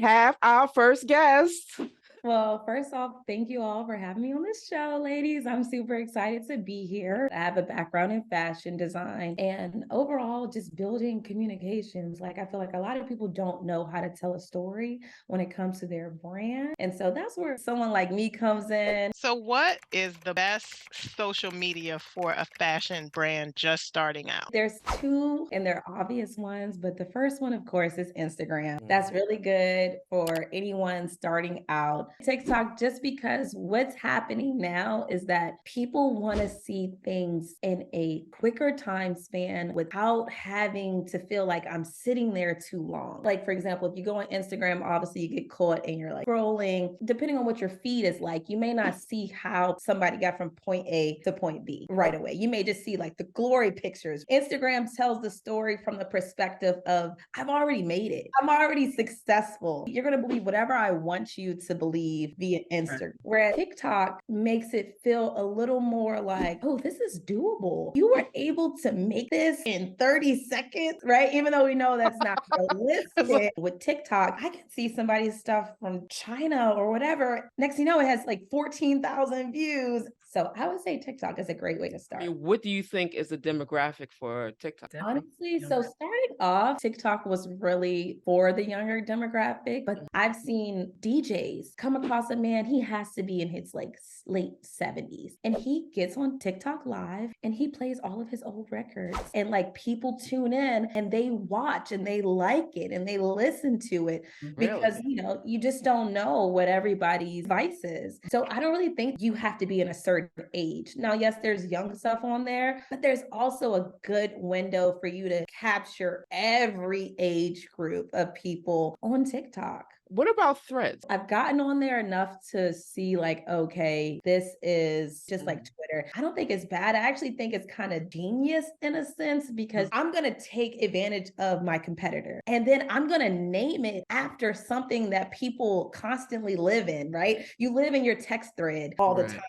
have our first guest. Well, first off, thank you all for having me on this show, ladies. I'm super excited to be here. I have a background in fashion design and overall just building communications. Like, I feel like a lot of people don't know how to tell a story when it comes to their brand. And so that's where someone like me comes in. So, what is the best social media for a fashion brand just starting out? There's two, and they're obvious ones, but the first one, of course, is Instagram. That's really good for anyone starting out. TikTok, just because what's happening now is that people want to see things in a quicker time span without having to feel like I'm sitting there too long. Like, for example, if you go on Instagram, obviously you get caught and you're like scrolling. Depending on what your feed is like, you may not see how somebody got from point A to point B right away. You may just see like the glory pictures. Instagram tells the story from the perspective of, I've already made it. I'm already successful. You're going to believe whatever I want you to believe via Instagram. Right. Whereas TikTok makes it feel a little more like, oh, this is doable. You were able to make this in 30 seconds, right? Even though we know that's not realistic. With TikTok, I can see somebody's stuff from China or whatever. Next thing you know, it has like 14,000 views. So I would say TikTok is a great way to start. I mean, what do you think is the demographic for TikTok? Honestly, so starting off, TikTok was really for the younger demographic, but I've seen DJs come across a man, he has to be in his like late 70s, and he gets on TikTok live and he plays all of his old records, and like people tune in and they watch and they like it and they listen to it because, you know, you just don't know what everybody's vice is. So I don't really think you have to be in a certain age. Now, yes, there's young stuff on there, but there's also a good window for you to capture every age group of people on TikTok. What about Threads? I've gotten on there enough to see like, okay, this is just like Twitter. I don't think it's bad. I actually think it's kind of genius in a sense because I'm going to take advantage of my competitor and then I'm going to name it after something that people constantly live in, right? You live in your text thread all the time.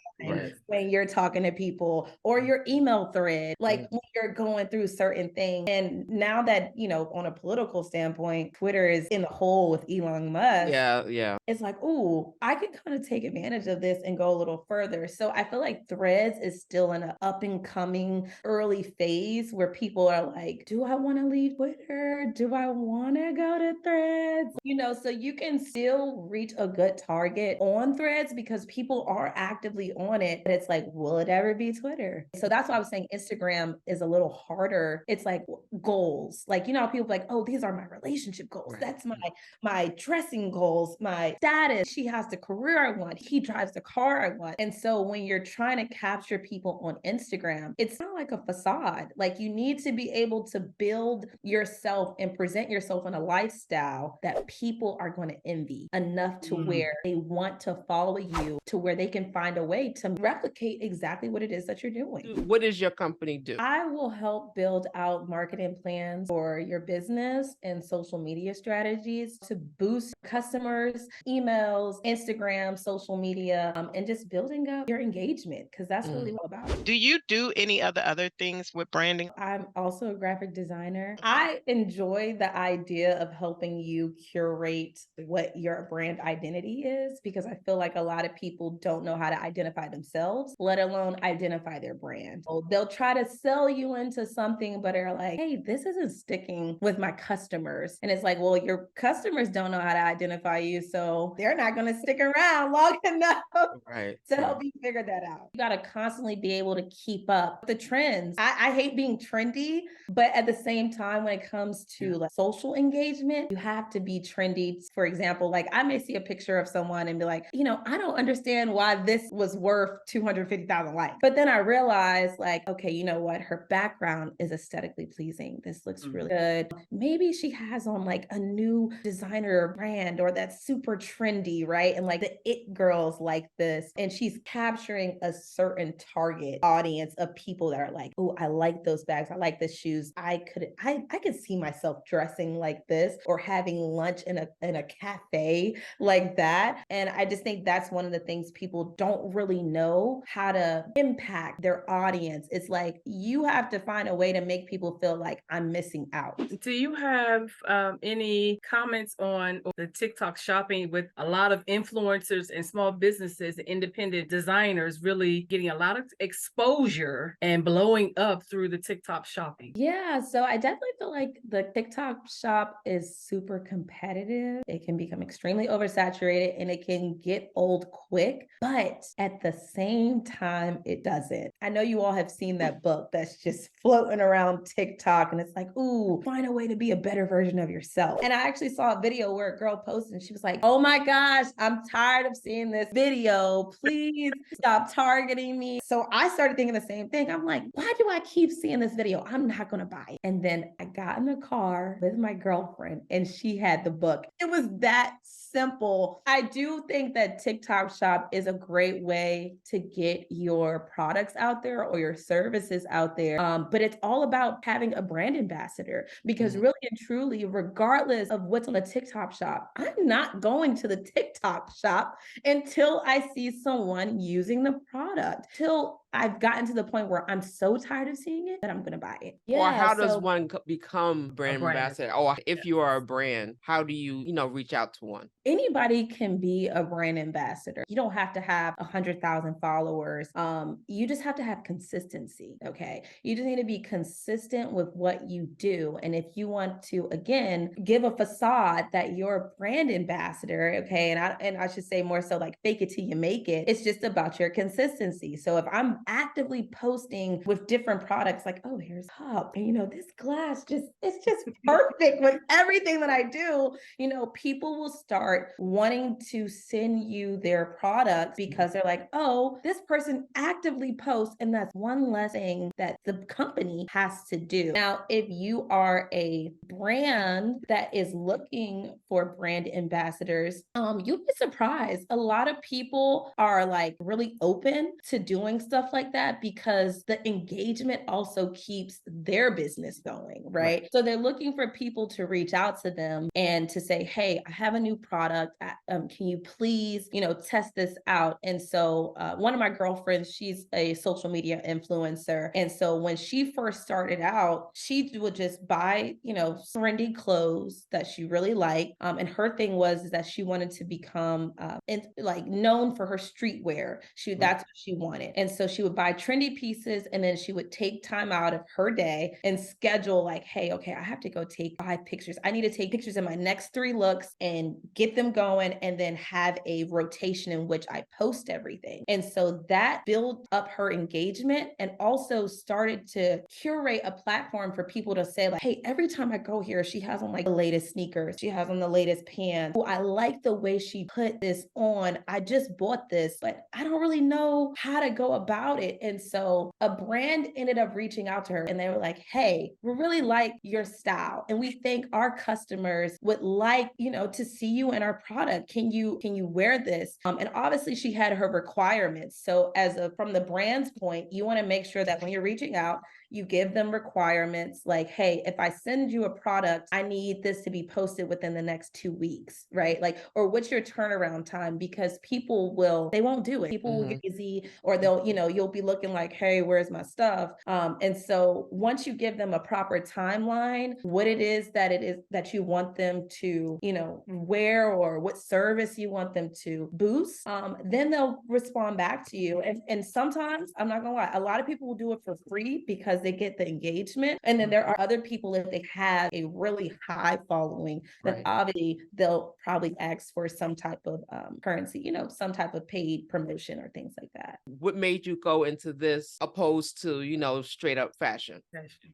When you're talking to people or your email thread, like when you're going through certain things. And now that, you know, on a political standpoint, Twitter is in the hole with Elon Musk. Yeah. It's like, ooh, I can kind of take advantage of this and go a little further. So I feel like Threads is still in an up and coming early phase where people are like, do I want to leave Twitter? Do I want to go to Threads? You know, so you can still reach a good target on Threads because people are actively on it. But it's like, will it ever be Twitter? So that's why I was saying Instagram is a little harder. It's like goals. Like, you know, people like, oh, these are my relationship goals. That's my dressing goals, my status. She has the career I want. He drives the car I want. And so when you're trying to capture people on Instagram, it's not like a facade. Like you need to be able to build yourself and present yourself in a lifestyle that people are going to envy enough to where they want to follow you, to where they can find a way to replicate exactly what it is that you're doing. What does your company do? I will help build out marketing plans for your business and social media strategies to boost customers, emails, Instagram, social media, and just building up your engagement because that's really all about it. Do you do any other things with branding? I'm also a graphic designer. I enjoy the idea of helping you curate what your brand identity is because I feel like a lot of people don't know how to identify themselves, let alone identify their brand. So they'll try to sell you into something, but are like, hey, this isn't sticking with my customers. And it's like, well, your customers don't know how to identify you, so they're not going to stick around long enough to help you figure that out. You got to constantly be able to keep up with the trends. I hate being trendy, but at the same time, when it comes to like social engagement, you have to be trendy. For example, like I may see a picture of someone and be like, you know, I don't understand why this was worth 250,000 likes. But then I realized like, okay, you know what? Her background is aesthetically pleasing. This looks really good. Maybe she has on like a new designer brand or that's super trendy, right? And like the it girls like this. And she's capturing a certain target audience of people that are like, oh, I like those bags. I like the shoes. I could see myself dressing like this or having lunch in a cafe like that. And I just think that's one of the things people don't really know know how to impact their audience. It's like you have to find a way to make people feel like I'm missing out. Do you have any comments on the TikTok shopping with a lot of influencers and small businesses, independent designers really getting a lot of exposure and blowing up through the TikTok shopping? Yeah, so I definitely feel like the TikTok shop is super competitive. It can become extremely oversaturated and it can get old quick, but at the same time, it doesn't. I know you all have seen that book that's just floating around TikTok and it's like, ooh, find a way to be a better version of yourself. And I actually saw a video where a girl posted and she was like, oh my gosh, I'm tired of seeing this video. Please stop targeting me. So I started thinking the same thing. I'm like, why do I keep seeing this video? I'm not going to buy it. And then I got in the car with my girlfriend and she had the book. It was that simple. I do think that TikTok shop is a great way to get your products out there or your services out there. But it's all about having a brand ambassador because really and truly, regardless of what's on the TikTok shop, I'm not going to the TikTok shop until I see someone using the product, till I've gotten to the point where I'm so tired of seeing it that I'm going to buy it. Or how does so one become brand brand. ambassador? Or if you are a brand, how do you, reach out to one? anybody can be a brand ambassador. You don't have to have 100,000 followers. You just have to have consistency. Okay. You just need to be consistent with what you do. And if you want to, again, give a facade that you're a brand ambassador, okay. And I should say more so like fake it till you make it. It's just about your consistency. So if I'm actively posting with different products, like, oh, here's a cup, and this glass it's just perfect with everything that I do, people will start wanting to send you their products because they're like, oh, this person actively posts, and that's one less thing that the company has to do. Now, if you are a brand that is looking for brand ambassadors, you'll be surprised. A lot of people are like really open to doing stuff like that because the engagement also keeps their business going, right? So they're looking for people to reach out to them and to say, hey, I have a new product. Can you please, test this out? And so one of my girlfriends, she's a social media influencer. And so when she first started out, she would just buy, trendy clothes that she really liked. And her thing was that she wanted to become known for her streetwear. That's what she wanted. And so she would buy trendy pieces and then she would take time out of her day and schedule like, hey, okay, I have to go take 5 pictures. I need to take pictures of my next 3 looks and get them going and then have a rotation in which I post everything. And so that built up her engagement and also started to curate a platform for people to say like, hey, every time I go here, she has on like the latest sneakers. She has on the latest pants. Oh, I like the way she put this on. I just bought this, but I don't really know how to go about it. And so a brand ended up reaching out to her and they were like, hey, we really like your style. And we think our customers would like, to see you in our product. Can you wear this? And obviously she had her requirements. So from the brand's point, you want to make sure that when you're reaching out, you give them requirements like, hey, if I send you a product, I need this to be posted within the next 2 weeks, right? Like, or what's your turnaround time? Because they won't do it. People will get busy or they'll, you'll be looking like, hey, where's my stuff? And so once you give them a proper timeline, what it is that you want them to, wear or what service you want them to boost, then they'll respond back to you. And sometimes, I'm not gonna lie, a lot of people will do it for free because they get the engagement. And then there are other people, if they have a really high following, then obviously they'll probably ask for some type of currency, some type of paid promotion or things like that. What made you go into this opposed to, straight up fashion?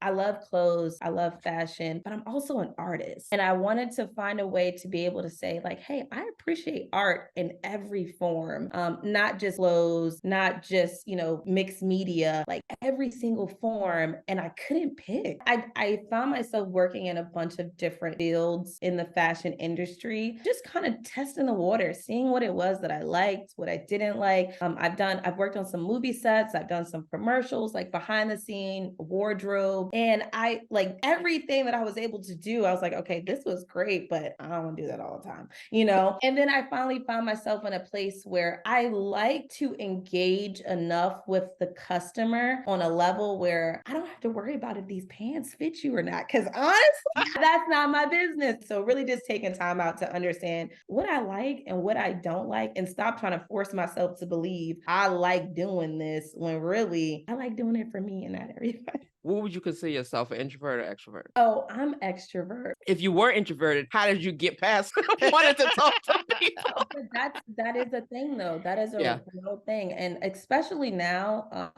I love clothes. I love fashion, but I'm also an artist. And I wanted to find a way to be able to say like, hey, I appreciate art in every form, not just clothes, not just, mixed media, like every single form form and I couldn't pick. I found myself working in a bunch of different fields in the fashion industry, just kind of testing the water, seeing what it was that I liked, what I didn't like. I've worked on some movie sets, I've done some commercials, like behind the scene, wardrobe, and I like everything that I was able to do. I was like, okay, this was great, but I don't want to do that all the time, you know? And then I finally found myself in a place where I like to engage enough with the customer on a level where I don't have to worry about if these pants fit you or not. Cause honestly, that's not my business. So really just taking time out to understand what I like and what I don't like and stop trying to force myself to believe I like doing this when really I like doing it for me and not everybody. What would you consider yourself, an introvert or extrovert? Oh, I'm extrovert. If you were introverted, how did you get past wanting to talk to people? But that is a thing though. That is a Yeah. real thing. And especially now,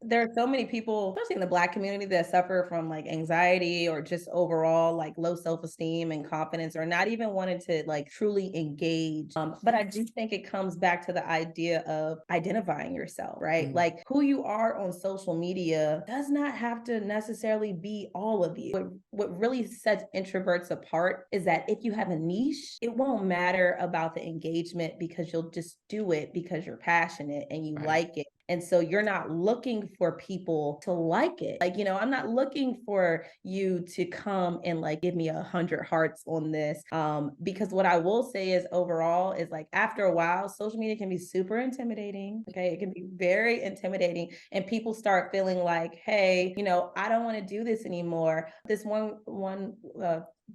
there are so many people, especially in the Black community, that suffer from like anxiety or just overall like low self-esteem and confidence, or not even wanting to like truly engage. But I do think it comes back to the idea of identifying yourself, right? Mhm. Like who you are on social media does not have to necessarily be all of you. What really sets introverts apart is that if you have a niche, it won't matter about the engagement because you'll just do it because you're passionate and you Right. like it. And so you're not looking for people to like it. Like, you know, I'm not looking for you to come and like give me 100 hearts on this. Because what I will say is overall is like after a while, social media can be super intimidating. Okay. It can be very intimidating. And people start feeling like, hey, you know, I don't want to do this anymore. This one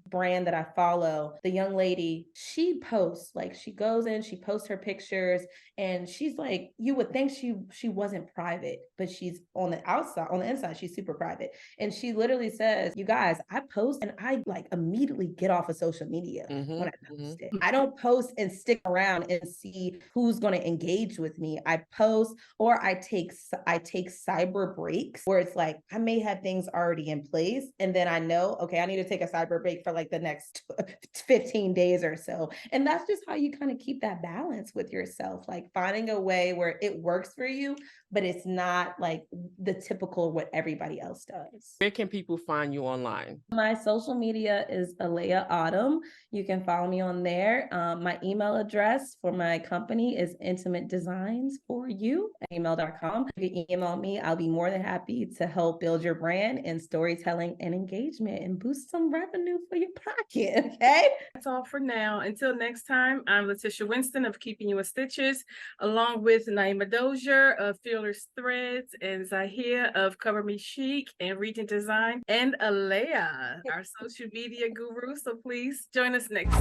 brand that I follow, the young lady, she posts, like she goes in, she posts her pictures, and she's like, you would think she wasn't private, but she's on the outside, on the inside, she's super private. And she literally says, you guys, I post and I like immediately get off of social media when I post it. I don't post and stick around and see who's going to engage with me. I post or I take cyber breaks where it's like I may have things already in place and then I know, okay, I need to take a cyber break for like the next 15 days or so. And that's just how you kind of keep that balance with yourself, like finding a way where it works for you, but it's not like the typical what everybody else does. Where can people find you online? My social media is Alaya Autumn. You can follow me on there. My email address for my company is intimatedesigns4you@gmail.com. You can email me. I'll be more than happy to help build your brand and storytelling and engagement and boost some revenue for your pocket. Okay. That's all for now. Until next time, I'm Letitia Winston of Keeping You in Stitches, along with Naima Dozier of Fearless Threads and Zahia of Cover Me Chic and Regent Design, and Alaya, our social media guru. So please join us next.